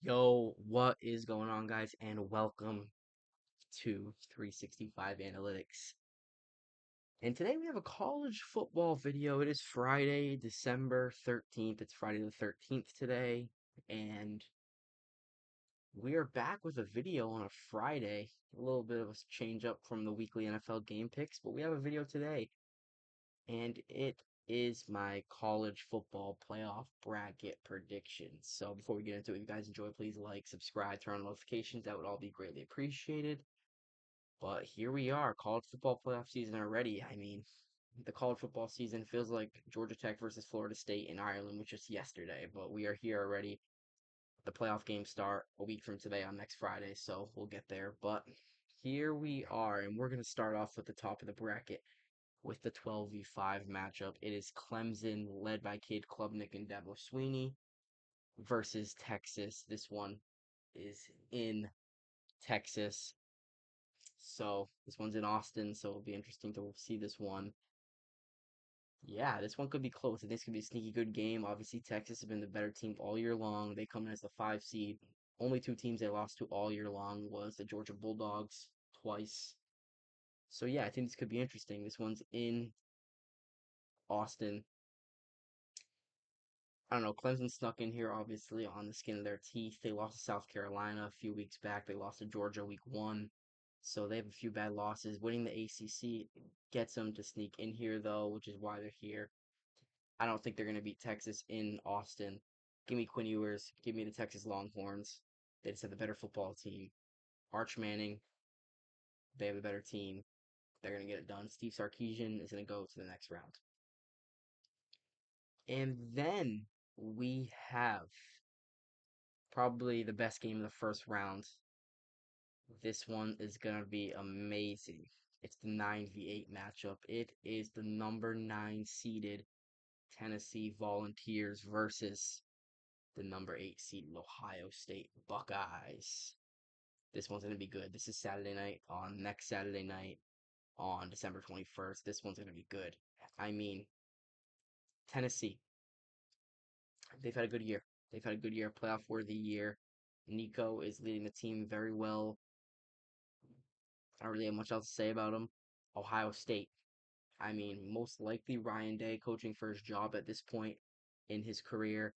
Yo, what is going on, guys? And welcome to 365 Analytics. And today we have a college football video. It is Friday, December 13th. It's Friday the 13th today. And we are back with a video on a Friday. A little bit of a change up from the weekly NFL game picks, but we have a video today. And it is my college football playoff bracket predictions. So before we get into it, if you guys enjoy, please like, subscribe, turn on notifications. That would all be greatly appreciated. But here we are, college football playoff season already. I mean, the college football season feels like Georgia Tech versus Florida State in Ireland, which was yesterday, but we are here already. The playoff games start a week from today on next Friday, so we'll get there. But here we are, and we're going to start off with the top of the bracket with the 12v5 matchup. It is Clemson, led by Cade Klubnik and Dabo Sweeney, versus Texas. This one is in Texas. So this one's in Austin, so it'll be interesting to see this one. Yeah, this one could be close. This could be a sneaky good game. Obviously, Texas has been the better team all year long. They come in as the 5 seed. Only two teams they lost to all year long was the Georgia Bulldogs twice. So yeah, I think this could be interesting. This one's in Austin. I don't know. Clemson snuck in here, obviously, on the skin of their teeth. They lost to South Carolina a few weeks back. They lost to Georgia week 1. So they have a few bad losses. Winning the ACC gets them to sneak in here, though, which is why they're here. I don't think they're going to beat Texas in Austin. Give me Quinn Ewers. Give me the Texas Longhorns. They just have the better football team. Arch Manning, they have a better team. They're going to get it done. Steve Sarkisian is going to go to the next round. And then we have probably the best game of the first round. This one is going to be amazing. It's the 9v8 matchup. It is the number 9 seeded Tennessee Volunteers versus the number 8 seeded Ohio State Buckeyes. This one's going to be good. This is Saturday night on next Saturday night on December 21st. This one's going to be good. I mean, Tennessee, they've had a good year. They've had a good year, playoff worthy year. Nico is leading the team very well. I don't really have much else to say about him. Ohio State. I mean, most likely Ryan Day coaching for his job at this point in his career.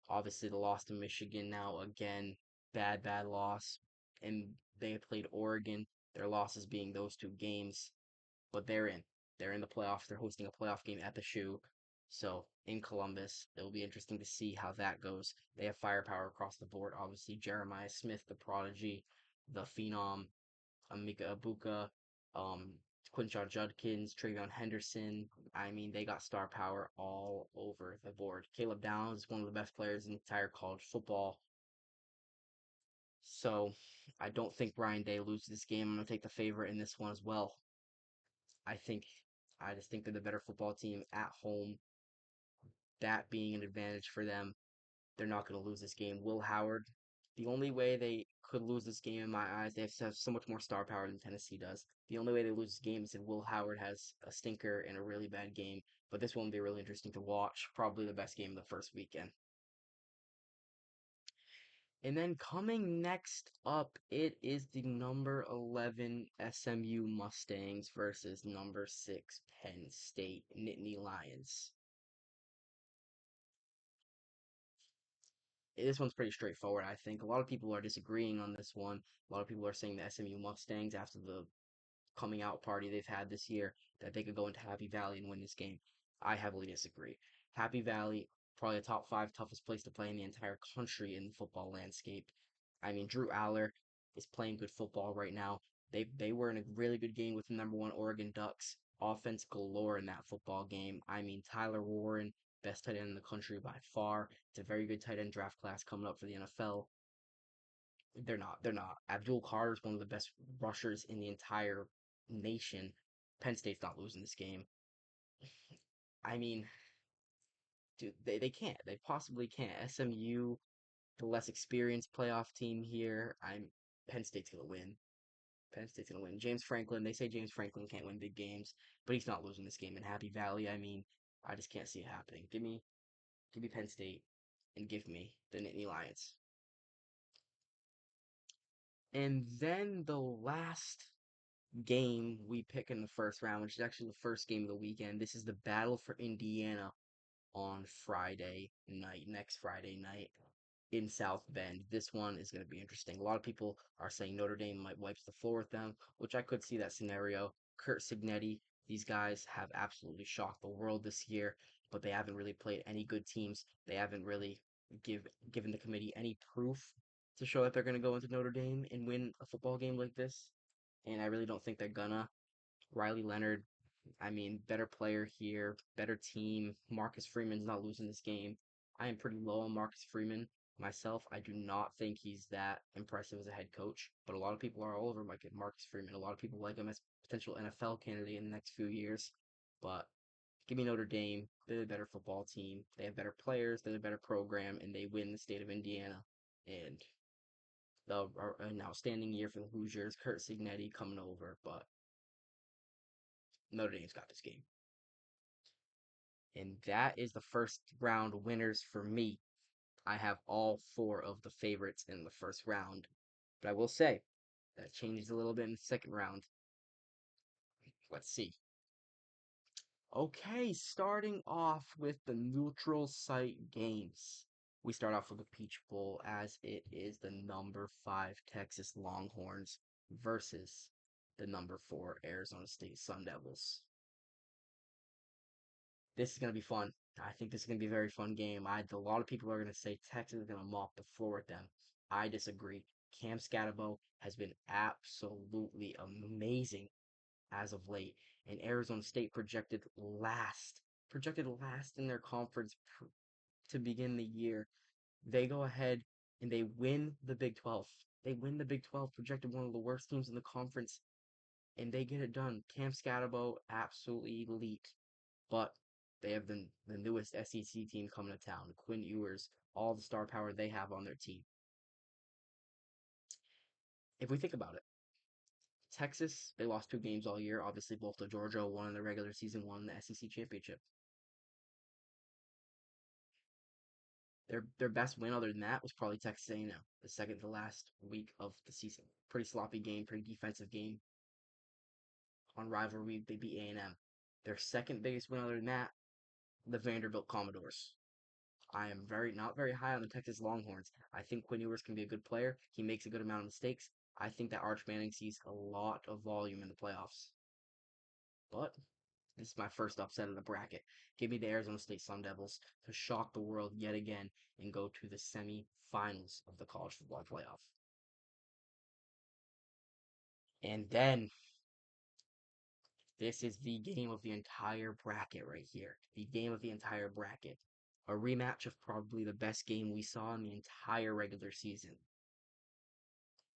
Obviously, the loss to Michigan now again, bad loss, and they played Oregon. Their losses being those 2 games, but they're in. They're in the playoffs. They're hosting a playoff game at the Shoe, so in Columbus, it will be interesting to see how that goes. They have firepower across the board. Obviously, Jeremiah Smith, the prodigy, the phenom, Amika Ibuka, um, Quinshon Judkins, Travion Henderson. I mean, they got star power all over the board. Caleb Downs is one of the best players in entire college football. So I don't think Brian Day loses this game. I'm going to take the favorite in this one as well. I think I just think they're the better football team at home. That being an advantage for them, they're not going to lose this game. Will Howard, the only way they could lose this game in my eyes, they have to have so much more star power than Tennessee does. The only way they lose this game is if Will Howard has a stinker and a really bad game. But this one will be really interesting to watch. Probably the best game of the first weekend. And then coming next up, it is the number 11 SMU Mustangs versus number 6 Penn State Nittany Lions. This one's pretty straightforward, I think. A lot of people are disagreeing on this one. A lot of people are saying the SMU Mustangs, after the coming out party they've had this year, that they could go into Happy Valley and win this game. I heavily disagree. Happy Valley, probably a top 5 toughest place to play in the entire country in the football landscape. I mean, Drew Aller is playing good football right now. They were in a really good game with the number 1 Oregon Ducks. Offense galore in that football game. I mean, Tyler Warren, best tight end in the country by far. It's a very good tight end draft class coming up for the NFL. They're not. They're not. Abdul Carter is one of the best rushers in the entire nation. Penn State's not losing this game. I mean, dude, they can't. They possibly can't. SMU, the less experienced playoff team here. Penn State's gonna win. Penn State's gonna win. James Franklin. They say James Franklin can't win big games, but he's not losing this game in Happy Valley. I mean, I just can't see it happening. Give me Penn State, and give me the Nittany Lions. And then the last game we pick in the first round, which is actually the first game of the weekend. This is the battle for Indiana on Friday night, next Friday night in South Bend. This one is going to be interesting. A lot of people are saying Notre Dame might wipe the floor with them, which I could see that scenario. Kurt Signetti, these guys have absolutely shocked the world this year, but they haven't really played any good teams. They haven't really given the committee any proof to show that they're going to go into Notre Dame and win a football game like this. And I really don't think they're gonna. Riley Leonard, I mean, better player here, better team. Marcus Freeman's not losing this game. I am pretty low on Marcus Freeman myself. I do not think he's that impressive as a head coach, but a lot of people are all over Marcus Freeman. A lot of people like him as potential NFL candidate in the next few years. But give me Notre Dame. They're the better football team. They have better players. They're the better program, and they win the state of Indiana. And an outstanding year for the Hoosiers. Kurt Signetti coming over, but Notre Dame's got this game. And that is the first round winners for me. I have all four of the favorites in the first round. But I will say that changes a little bit in the second round. Let's see. Okay, starting off with the neutral site games. We start off with the Peach Bowl as it is the number 5 Texas Longhorns versus the number 4 Arizona State Sun Devils. This is going to be fun. I think this is going to be a very fun game. A lot of people are going to say Texas is going to mop the floor with them. I disagree. Cam Scatabo has been absolutely amazing as of late, and Arizona State projected last in their conference to begin the year. They go ahead and they win the Big 12. They win the Big 12, projected one of the worst teams in the conference, and they get it done. Cam Scatabo, absolutely elite. But they have the newest SEC team coming to town. Quinn Ewers, all the star power they have on their team. If we think about it, Texas, they lost 2 games all year. Obviously, both to Georgia, one in the regular season, one in the SEC championship. Their best win other than that was probably Texas A&M, the second to last week of the season. Pretty sloppy game, pretty defensive game. On rivalry, they beat A&M. Their second biggest win other than that, the Vanderbilt Commodores. I am not very high on the Texas Longhorns. I think Quinn Ewers can be a good player. He makes a good amount of mistakes. I think that Arch Manning sees a lot of volume in the playoffs. But this is my first upset of the bracket. Give me the Arizona State Sun Devils to shock the world yet again and go to the semifinals of the college football playoff. And then this is the game of the entire bracket right here. The game of the entire bracket. A rematch of probably the best game we saw in the entire regular season.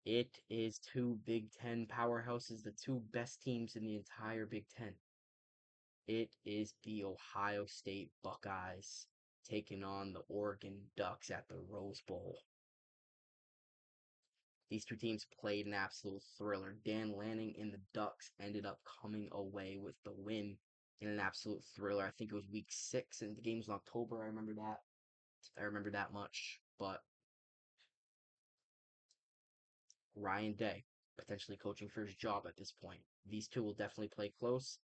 It is two Big Ten powerhouses, the two best teams in the entire Big Ten. It is the Ohio State Buckeyes taking on the Oregon Ducks at the Rose Bowl. These two teams played an absolute thriller. Dan Lanning and the Ducks ended up coming away with the win in an absolute thriller. I think it was week 6 and the game was in October. I remember that. I remember that much. But Ryan Day, potentially coaching for his job at this point. These two will definitely play close,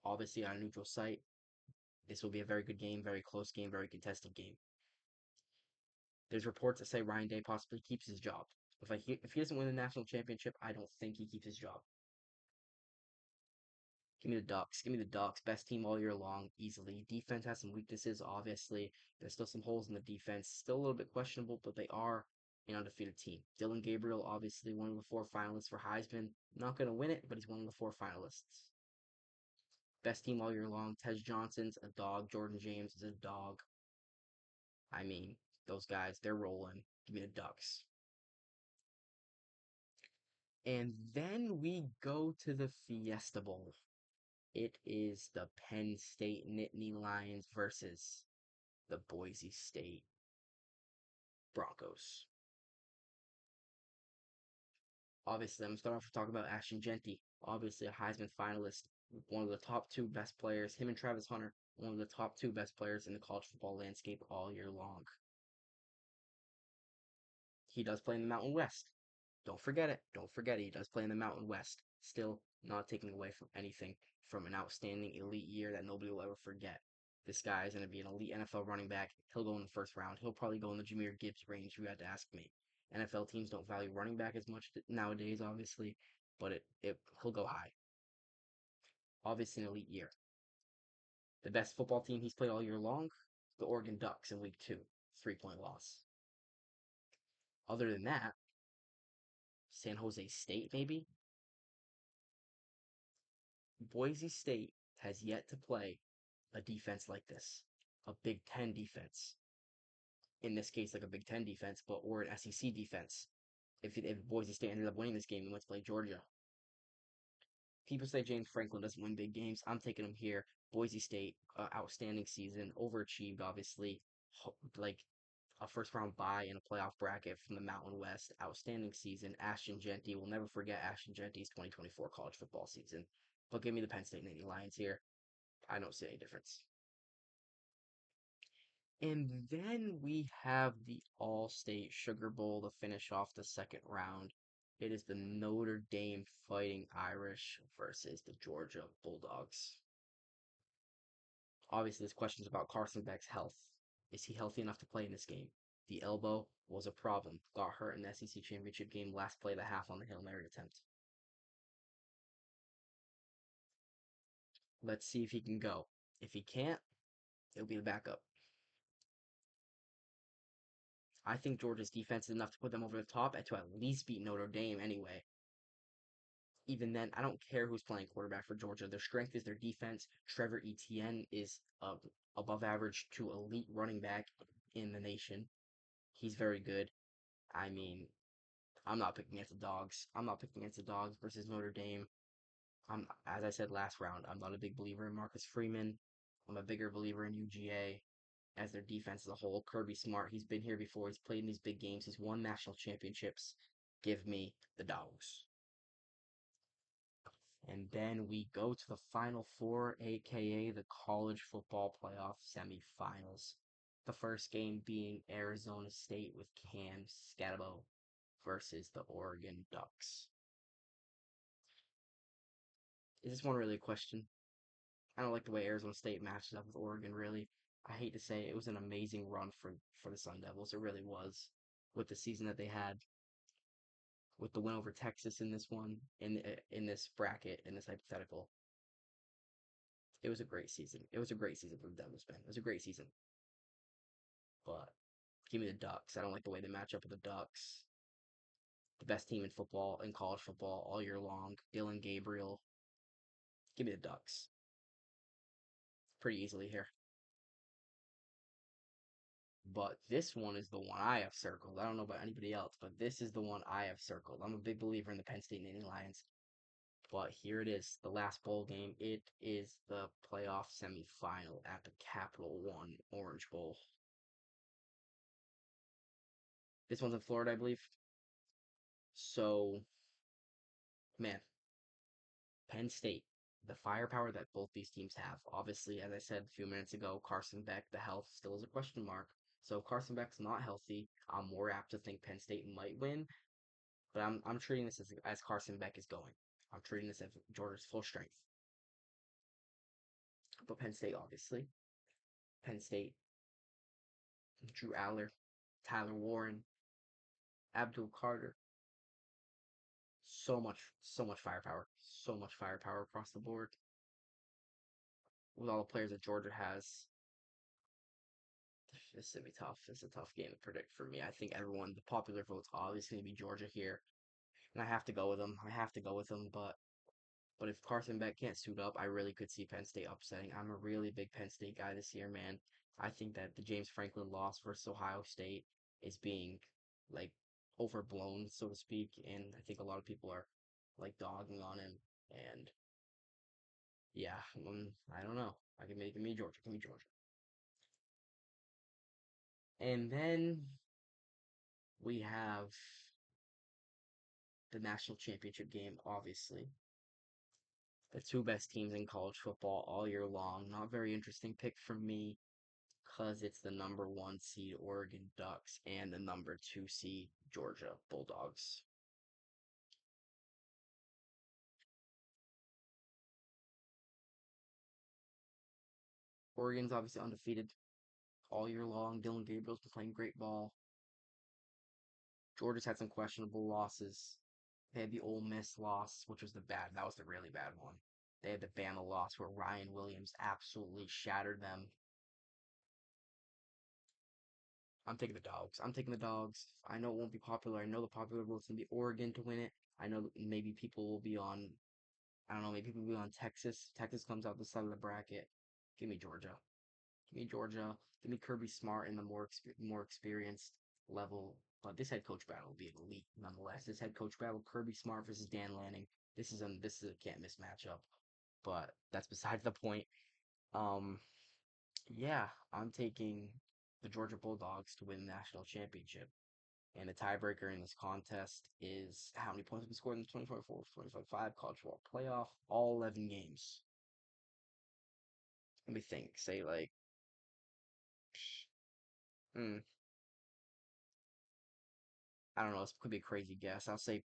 obviously on a neutral site. This will be a very good game, very close game, very contested game. There's reports that say Ryan Day possibly keeps his job. If he doesn't win the national championship, I don't think he keeps his job. Give me the Ducks. Give me the Ducks. Best team all year long, easily. Defense has some weaknesses, obviously. There's still some holes in the defense. Still a little bit questionable, but they are an undefeated team. Dylan Gabriel, obviously one of the 4 finalists for Heisman. Not going to win it, but he's one of the 4 finalists. Best team all year long. Tej Johnson's a dog. Jordan James is a dog. I mean, those guys, they're rolling. Give me the Ducks. And then we go to the Fiesta Bowl. It is the Penn State Nittany Lions versus the Boise State Broncos. Obviously, I'm going to start off with talking about Ashton Jeanty. Obviously, a Heisman finalist, one of the top 2 best players. Him and Travis Hunter, one of the top 2 best players in the college football landscape all year long. He does play in the Mountain West. Don't forget it. Don't forget it. He does play in the Mountain West. Still not taking away from anything from an outstanding elite year that nobody will ever forget. This guy is going to be an elite NFL running back. He'll go in the first round. He'll probably go in the Jameer Gibbs range if you had to ask me. NFL teams don't value running back as much nowadays, obviously, but he'll go high. Obviously, an elite year. The best football team he's played all year long, the Oregon Ducks in week 2, 3-point loss. Other than that, San Jose State, maybe? Boise State has yet to play a defense like this, a Big Ten defense. In this case, like a Big Ten defense, but or an SEC defense. If Boise State ended up winning this game and went to play Georgia, people say James Franklin doesn't win big games. I'm taking him here. Boise State, outstanding season, overachieved, obviously. Like a first round bye in a playoff bracket from the Mountain West. Outstanding season. Ashton Jeanty, we'll never forget Ashton Jeanty's 2024 college football season. But give me the Penn State Nittany Lions here. I don't see any difference. And then we have the All State Sugar Bowl to finish off the second round. It is the Notre Dame Fighting Irish versus the Georgia Bulldogs. Obviously, this question is about Carson Beck's health. Is he healthy enough to play in this game? The elbow was a problem. Got hurt in the SEC championship game, last play of the half on the Hail Mary attempt. Let's see if he can go. If he can't, it'll be the backup. I think Georgia's defense is enough to put them over the top and to at least beat Notre Dame anyway. Even then, I don't care who's playing quarterback for Georgia. Their strength is their defense. Trevor Etienne is above average to elite running back in the nation. He's very good. I mean, I'm not picking against the dogs. I'm not picking against the dogs versus Notre Dame. As I said last round, I'm not a big believer in Marcus Freeman. I'm a bigger believer in UGA as their defense as a whole. Kirby Smart, he's been here before. He's played in these big games. He's won national championships. Give me the dogs. And then we go to the Final Four, aka the College Football Playoff semifinals. The first game being Arizona State with Cam Scatabo versus the Oregon Ducks. Is this one really a question? I don't like the way Arizona State matches up with Oregon, really. I hate to say it was an amazing run for the Sun Devils. It really was. With the season that they had, with the win over Texas in this one, in this bracket, in this hypothetical. It was a great season. It was a great season for the Devils, man. It was a great season. But give me the Ducks. I don't like the way they match up with the Ducks. The best team in football, in college football, all year long. Dylan Gabriel. Give me the Ducks. Pretty easily here. But this one is the one I have circled. I don't know about anybody else, but this is the one I have circled. I'm a big believer in the Penn State Nittany Lions. But here it is, the last bowl game. It is the playoff semifinal at the Capital One Orange Bowl. This one's in Florida, I believe. So, man, Penn State, the firepower that both these teams have. Obviously, as I said a few minutes ago, Carson Beck, the health still is a question mark. So if Carson Beck's not healthy, I'm more apt to think Penn State might win. But I'm treating this as Carson Beck is going. I'm treating this as Georgia's full strength. But Penn State, obviously. Penn State, Drew Aller, Tyler Warren, Abdul Carter. So much firepower. So much firepower across the board. With all the players that Georgia has, this is gonna be tough. It's a tough game to predict for me. I think the popular vote's obviously gonna be Georgia here, and I have to go with them. I have to go with them, but if Carson Beck can't suit up, I really could see Penn State upsetting. I'm a really big Penn State guy this year, man. I think that the James Franklin loss versus Ohio State is being like overblown, so to speak, and I think a lot of people are like dogging on him. And yeah, I don't know. I can make me Georgia. Give me Georgia. And then we have the national championship game, obviously. The two best teams in college football all year long. Not very interesting pick for me because it's the number 1 seed Oregon Ducks and the number 2 seed Georgia Bulldogs. Oregon's obviously undefeated all year long. Dylan Gabriel's been playing great ball. Georgia's had some questionable losses. They had the Ole Miss loss, which was that was the really bad one. They had the Bama loss where Ryan Williams absolutely shattered them. I'm taking the dogs. I'm taking the dogs. I know it won't be popular. I know the popular vote's gonna be Oregon to win it. I know that maybe people will be on, I don't know, maybe people will be on Texas. Texas comes out the side of the bracket. Give me Georgia. Give me Georgia. Give me Kirby Smart in the more experienced level. But this head coach battle will be elite nonetheless. This head coach battle, Kirby Smart versus Dan Lanning. This is a can't miss matchup. But that's besides the point. Um, yeah, I'm taking the Georgia Bulldogs to win the national championship. And the tiebreaker in this contest is how many points have been scored in the 2024-2025 college football playoff? All 11 games. Let me think. Say like, hmm, I don't know. This could be a crazy guess. I'll say,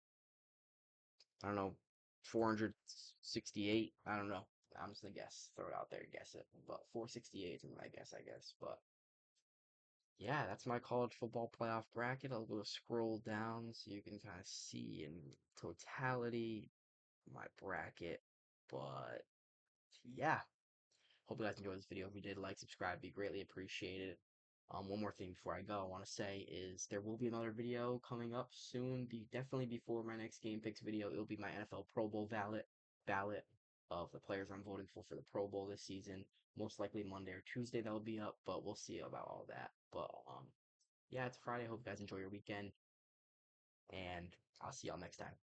I don't know, 468. I don't know. I'm just gonna guess. Throw it out there, guess it. But 468 is my guess, I guess. But yeah, that's my college football playoff bracket. I'll go scroll down so you can kind of see in totality my bracket. But yeah, hope you guys enjoyed this video. If you did, like, subscribe, be greatly appreciated. One more thing before I go, I want to say is there will be another video coming up soon. Definitely before my next game picks video. It'll be my NFL Pro Bowl ballot of the players I'm voting for the Pro Bowl this season. Most likely Monday or Tuesday that'll be up, but we'll see about all that. But yeah, it's Friday. Hope you guys enjoy your weekend, and I'll see y'all next time.